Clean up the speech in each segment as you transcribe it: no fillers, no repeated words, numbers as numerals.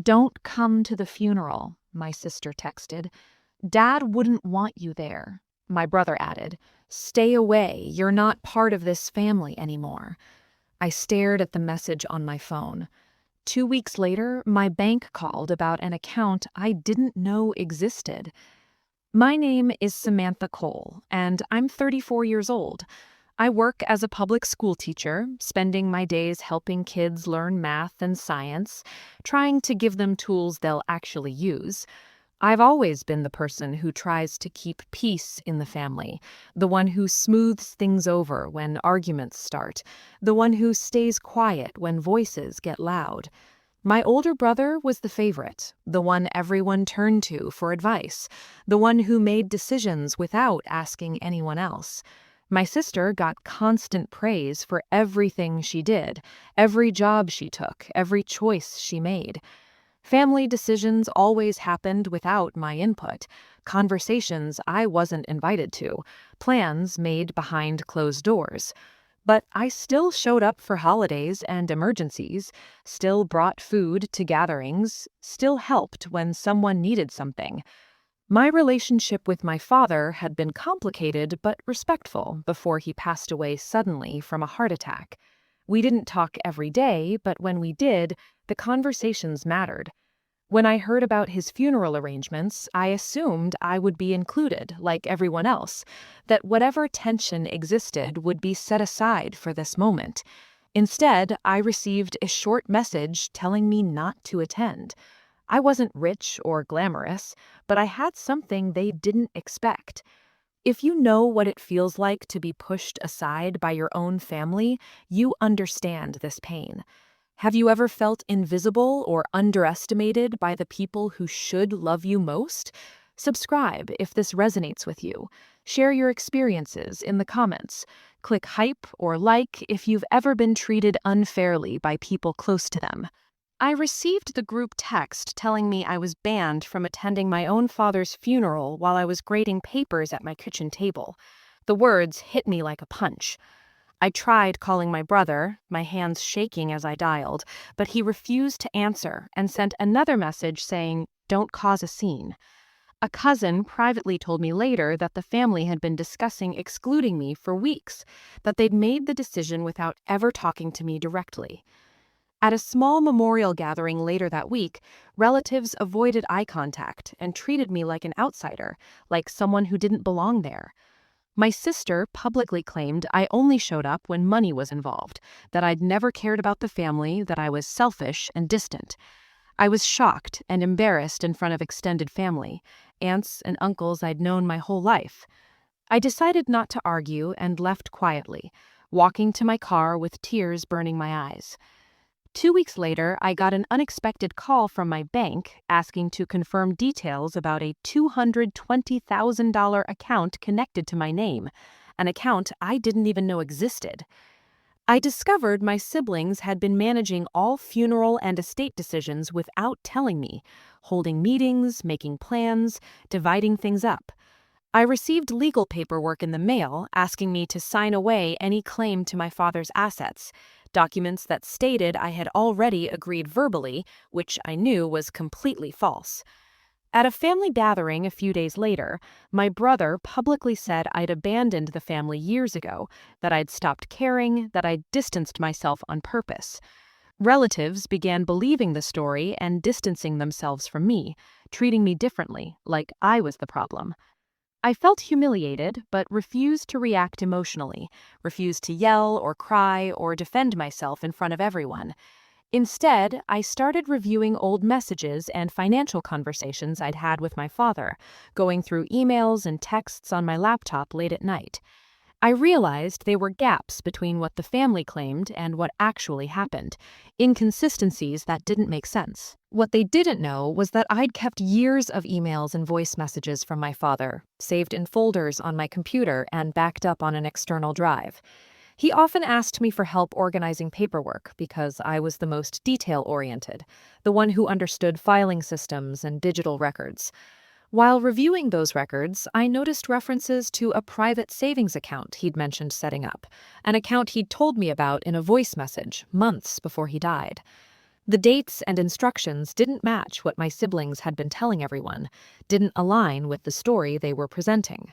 "Don't come to the funeral," my sister texted. "Dad wouldn't want you there." My brother added, "Stay away, you're not part of this family anymore." I stared at the message on my phone. 2 weeks later, my bank called about an account I didn't know existed. My name is Samantha Cole, and I'm 34 years old. I work as a public school teacher, spending my days helping kids learn math and science, trying to give them tools they'll actually use. I've always been the person who tries to keep peace in the family, the one who smooths things over when arguments start, the one who stays quiet when voices get loud. My older brother was the favorite, the one everyone turned to for advice, the one who made decisions without asking anyone else. My sister got constant praise for everything she did, every job she took, every choice she made. Family decisions always happened without my input, conversations I wasn't invited to, plans made behind closed doors. But I still showed up for holidays and emergencies, still brought food to gatherings, still helped when someone needed something. My relationship with my father had been complicated but respectful before he passed away suddenly from a heart attack. We didn't talk every day, but when we did, the conversations mattered. When I heard about his funeral arrangements, I assumed I would be included, like everyone else, that whatever tension existed would be set aside for this moment. Instead, I received a short message telling me not to attend. I wasn't rich or glamorous, but I had something they didn't expect. If you know what it feels like to be pushed aside by your own family, you understand this pain. Have you ever felt invisible or underestimated by the people who should love you most? Subscribe if this resonates with you. Share your experiences in the comments. Click hype or like if you've ever been treated unfairly by people close to them. I received the group text telling me I was banned from attending my own father's funeral while I was grading papers at my kitchen table. The words hit me like a punch. I tried calling my brother, my hands shaking as I dialed, but he refused to answer and sent another message saying, "Don't cause a scene." A cousin privately told me later that the family had been discussing excluding me for weeks, that they'd made the decision without ever talking to me directly. At a small memorial gathering later that week, relatives avoided eye contact and treated me like an outsider, like someone who didn't belong there. My sister publicly claimed I only showed up when money was involved, that I'd never cared about the family, that I was selfish and distant. I was shocked and embarrassed in front of extended family, aunts and uncles I'd known my whole life. I decided not to argue and left quietly, walking to my car with tears burning my eyes. 2 weeks later, I got an unexpected call from my bank asking to confirm details about a $220,000 account connected to my name, an account I didn't even know existed. I discovered my siblings had been managing all funeral and estate decisions without telling me, holding meetings, making plans, dividing things up. I received legal paperwork in the mail asking me to sign away any claim to my father's assets, documents that stated I had already agreed verbally, which I knew was completely false. At a family gathering a few days later, my brother publicly said I'd abandoned the family years ago, that I'd stopped caring, that I'd distanced myself on purpose. Relatives began believing the story and distancing themselves from me, treating me differently, like I was the problem. I felt humiliated, but refused to react emotionally, refused to yell or cry or defend myself in front of everyone. Instead, I started reviewing old messages and financial conversations I'd had with my father, going through emails and texts on my laptop late at night. I realized there were gaps between what the family claimed and what actually happened, inconsistencies that didn't make sense. What they didn't know was that I'd kept years of emails and voice messages from my father, saved in folders on my computer and backed up on an external drive. He often asked me for help organizing paperwork because I was the most detail-oriented, the one who understood filing systems and digital records. While reviewing those records, I noticed references to a private savings account he'd mentioned setting up, an account he'd told me about in a voice message months before he died. The dates and instructions didn't match what my siblings had been telling everyone, didn't align with the story they were presenting.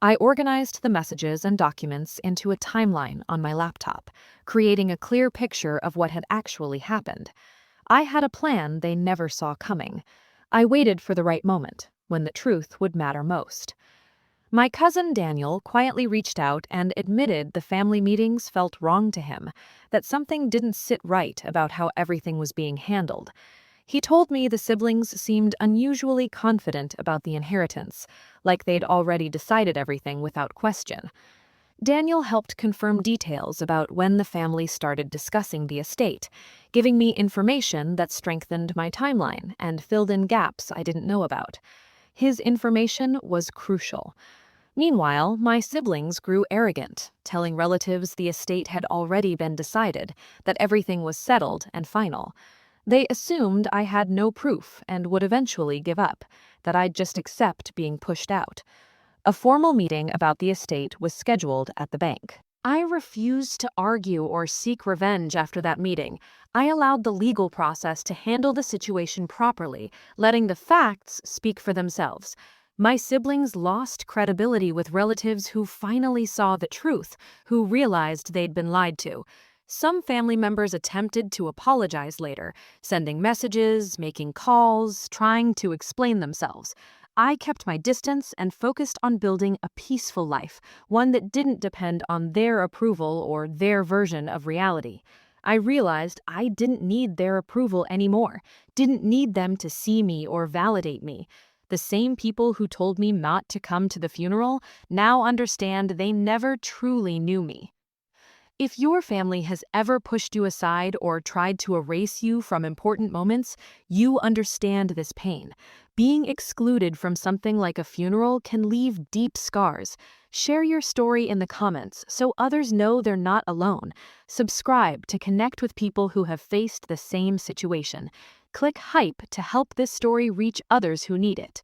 I organized the messages and documents into a timeline on my laptop, creating a clear picture of what had actually happened. I had a plan they never saw coming. I waited for the right moment, when the truth would matter most. My cousin Daniel quietly reached out and admitted the family meetings felt wrong to him, that something didn't sit right about how everything was being handled. He told me the siblings seemed unusually confident about the inheritance, like they'd already decided everything without question. Daniel helped confirm details about when the family started discussing the estate, giving me information that strengthened my timeline and filled in gaps I didn't know about. His information was crucial. Meanwhile, my siblings grew arrogant, telling relatives the estate had already been decided, that everything was settled and final. They assumed I had no proof and would eventually give up, that I'd just accept being pushed out. A formal meeting about the estate was scheduled at the bank. I refused to argue or seek revenge after that meeting. I allowed the legal process to handle the situation properly, letting the facts speak for themselves. My siblings lost credibility with relatives who finally saw the truth, who realized they'd been lied to. Some family members attempted to apologize later, sending messages, making calls, trying to explain themselves. I kept my distance and focused on building a peaceful life, one that didn't depend on their approval or their version of reality. I realized I didn't need their approval anymore, didn't need them to see me or validate me. The same people who told me not to come to the funeral now understand they never truly knew me. If your family has ever pushed you aside or tried to erase you from important moments, you understand this pain. Being excluded from something like a funeral can leave deep scars. Share your story in the comments so others know they're not alone. Subscribe to connect with people who have faced the same situation. Click hype to help this story reach others who need it.